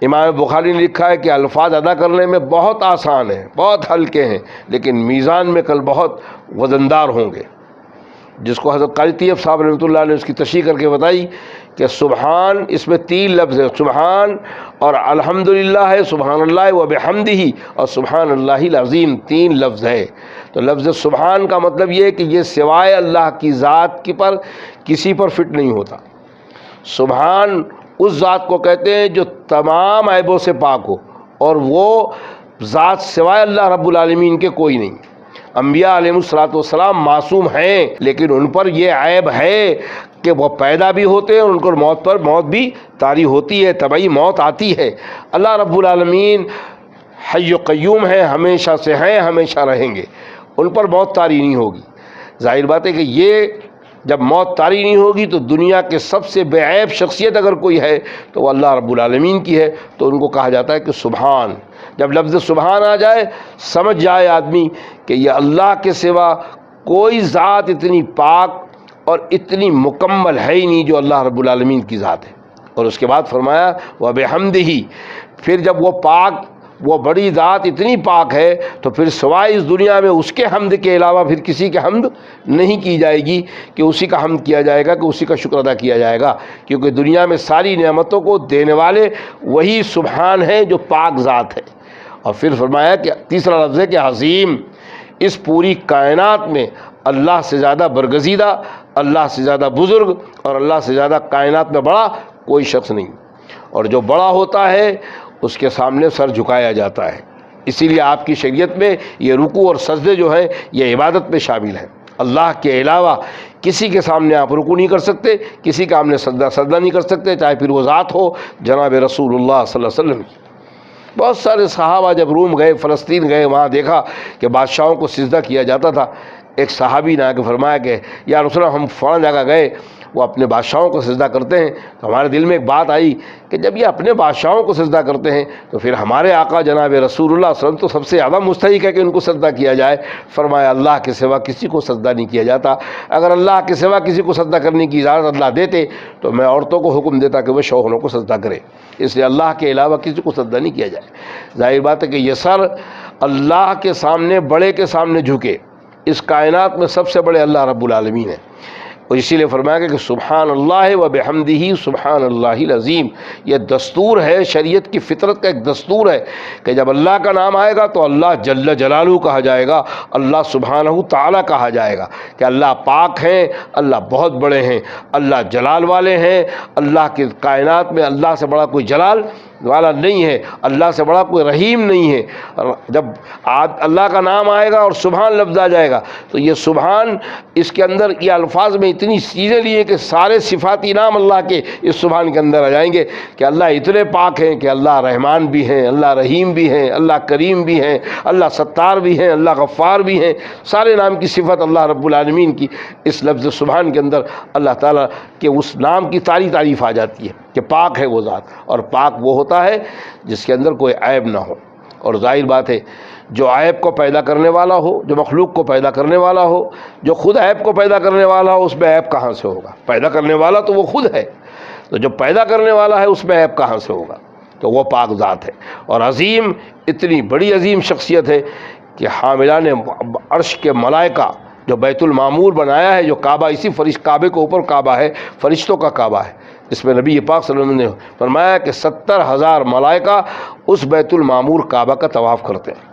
امام بخاری نے لکھا ہے کہ الفاظ ادا کرنے میں بہت آسان ہیں، بہت ہلکے ہیں، لیکن میزان میں کل بہت وزندار ہوں گے، جس کو حضرت قاری طیب صاحب رحمۃ اللہ نے اس کی تشریح کر کے بتائی کہ سبحان، اس میں 3 لفظ ہے، سبحان اور الحمدللہ ہے، سبحان اللہ و بحمدہ، اور سبحان اللہ العظیم، 3 لفظ ہے۔ تو لفظ سبحان کا مطلب یہ ہے کہ یہ سوائے اللہ کی ذات کی پر کسی پر فٹ نہیں ہوتا۔ سبحان اس ذات کو کہتے ہیں جو تمام عیبوں سے پاک ہو، اور وہ ذات سوائے اللہ رب العالمین کے کوئی نہیں۔ انبیاء علیہ الصلوۃ والسلام معصوم ہیں، لیکن ان پر یہ عیب ہے کہ وہ پیدا بھی ہوتے ہیں اور ان کو موت بھی طاری ہوتی ہے، طبعی موت آتی ہے۔ اللہ رب العالمین حی و قیوم ہیں، ہمیشہ سے ہیں، ہمیشہ رہیں گے، ان پر موت طاری نہیں ہوگی۔ ظاہر بات ہے کہ یہ جب موت طاری نہیں ہوگی تو دنیا کے سب سے بے عیب شخصیت اگر کوئی ہے تو وہ اللہ رب العالمین کی ہے، تو ان کو کہا جاتا ہے کہ سبحان۔ جب لفظ سبحان آ جائے، سمجھ جائے آدمی کہ یہ اللہ کے سوا کوئی ذات اتنی پاک اور اتنی مکمل ہے ہی نہیں جو اللہ رب العالمین کی ذات ہے۔ اور اس کے بعد فرمایا وَبِحَمْدِهِ، پھر جب وہ پاک، وہ بڑی ذات اتنی پاک ہے تو پھر سوائے اس دنیا میں اس کے حمد کے علاوہ پھر کسی کے حمد نہیں کی جائے گی، کہ اسی کا حمد کیا جائے گا، کہ اسی کا شکر ادا کیا جائے گا، کیونکہ دنیا میں ساری نعمتوں کو دینے والے وہی سبحان ہے جو پاک ذات ہے۔ اور پھر فرمایا کہ تیسرا لفظ ہے کہ عظیم، اس پوری کائنات میں اللہ سے زیادہ برگزیدہ، اللہ سے زیادہ بزرگ اور اللہ سے زیادہ کائنات میں بڑا کوئی شخص نہیں، اور جو بڑا ہوتا ہے اس کے سامنے سر جھکایا جاتا ہے۔ اسی لیے آپ کی شریعت میں یہ رکوع اور سجدے جو ہیں یہ عبادت میں شامل ہیں۔ اللہ کے علاوہ کسی کے سامنے آپ رکوع نہیں کر سکتے، کسی کا سامنے سجدہ نہیں کر سکتے، چاہے پھر وہ ذات ہو جناب رسول اللہ صلی اللہ علیہ وسلم کی۔ بہت سارے صحابہ جب روم گئے، فلسطین گئے، وہاں دیکھا کہ بادشاہوں کو سجدہ کیا جاتا تھا۔ ایک صحابی نے آ کے فرمایا کہ یا رسول اللہ، ہم فلاں جگہ گئے، وہ اپنے بادشاہوں کو سجدہ کرتے ہیں، تو ہمارے دل میں ایک بات آئی کہ جب یہ اپنے بادشاہوں کو سجدہ کرتے ہیں تو پھر ہمارے آقا جناب رسول اللہ صلی اللہ علیہ وسلم تو سب سے زیادہ مستحق ہے کہ ان کو سجدہ کیا جائے۔ فرمایا اللہ کے سوا کسی کو سجدہ نہیں کیا جاتا، اگر اللہ کے سوا کسی کو سجدہ کرنے کی اجازت اللہ دیتے تو میں عورتوں کو حکم دیتا کہ وہ شوہروں کو سجدہ کرے، اس لیے اللہ کے علاوہ کسی کو سجدہ نہیں کیا جائے۔ ظاہر بات ہے کہ یہ سر اللہ کے سامنے، بڑے کے سامنے جھکے، اس کائنات میں سب سے بڑے اللہ رب العالمین ہیں، اور اسی لیے فرمایا کہ سبحان اللہ و بحمدہ سبحان اللہ العظیم۔ یہ دستور ہے، شریعت کی فطرت کا ایک دستور ہے کہ جب اللہ کا نام آئے گا تو اللہ جل جلالہ کہا جائے گا، اللہ سبحانہ تعالیٰ کہا جائے گا، کہ اللہ پاک ہیں، اللہ بہت بڑے ہیں، اللہ جلال والے ہیں، اللہ کی کائنات میں اللہ سے بڑا کوئی جلال والا نہیں ہے، اللہ سے بڑا کوئی رحیم نہیں ہے۔ جب اللہ کا نام آئے گا اور سبحان لفظ آ جائے گا تو یہ سبحان، اس کے اندر یہ الفاظ میں اتنی چیزیں لی ہیں کہ سارے صفاتی نام اللہ کے اس سبحان کے اندر آ جائیں گے، کہ اللہ اتنے پاک ہیں کہ اللہ رحمان بھی ہیں، اللہ رحیم بھی ہیں، اللہ کریم بھی ہیں، اللہ ستار بھی ہیں، اللہ غفار بھی ہیں۔ سارے نام کی صفت اللہ رب العالمین کی اس لفظ سبحان کے اندر اللہ تعالیٰ کے اس نام کی ساری تعریف آ جاتی ہے کہ پاک ہے وہ ذات، اور پاک وہ ہوتا ہے جس کے اندر کوئی عیب نہ ہو۔ اور ظاہر بات ہے جو عیب کو پیدا کرنے والا ہو، جو مخلوق کو پیدا کرنے والا ہو، جو خود عیب کو پیدا کرنے والا ہو، اس میں عیب کہاں سے ہوگا؟ پیدا کرنے والا تو وہ خود ہے، تو جو پیدا کرنے والا ہے اس میں عیب کہاں سے ہوگا؟ تو وہ پاک ذات ہے۔ اور عظیم، اتنی بڑی عظیم شخصیت ہے کہ حاملان عرش کے ملائکہ جو بیت المعمور بنایا ہے، جو کعبہ، اسی کعبے کے اوپر کعبہ ہے، فرشتوں کا کعبہ ہے، اس میں نبی پاک صلی اللہ علیہ وسلم نے فرمایا کہ 70,000 ملائکہ اس بیت المعمور کعبہ کا طواف کرتے ہیں،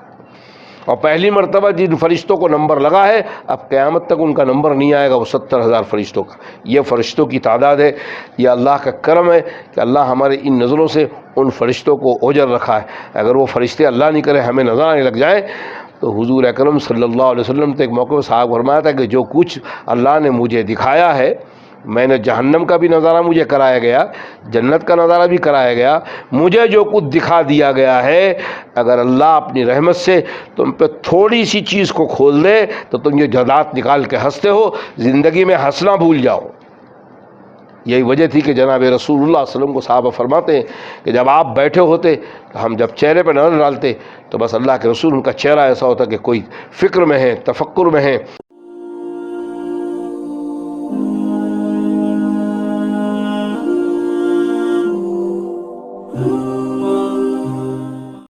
اور پہلی مرتبہ جن فرشتوں کو نمبر لگا ہے اب قیامت تک ان کا نمبر نہیں آئے گا، وہ 70,000 فرشتوں کا۔ یہ فرشتوں کی تعداد ہے، یہ اللہ کا کرم ہے کہ اللہ ہمارے ان نظروں سے ان فرشتوں کو اوجر رکھا ہے۔ اگر وہ فرشتے اللہ نہیں کرے ہمیں نظر آنے لگ جائیں تو حضور اکرم صلی اللہ علیہ وسلم تو ایک موقع میں صاحب فرمایا تھا کہ جو کچھ اللہ نے مجھے دکھایا ہے، میں نے جہنم کا بھی نظارہ مجھے کرایا گیا، جنت کا نظارہ بھی کرایا گیا، مجھے جو کچھ دکھا دیا گیا ہے، اگر اللہ اپنی رحمت سے تم پہ تھوڑی سی چیز کو کھول دے تو تم یہ جدات نکال کے ہنستے ہو، زندگی میں ہنسنا بھول جاؤ۔ یہی وجہ تھی کہ جناب رسول اللہ صلی اللہ علیہ وسلم کو صحابہ فرماتے ہیں کہ جب آپ بیٹھے ہوتے تو ہم جب چہرے پہ نظر ڈالتے تو بس اللہ کے رسول ان کا چہرہ ایسا ہوتا کہ کوئی فکر میں ہے، تفکر میں ہے،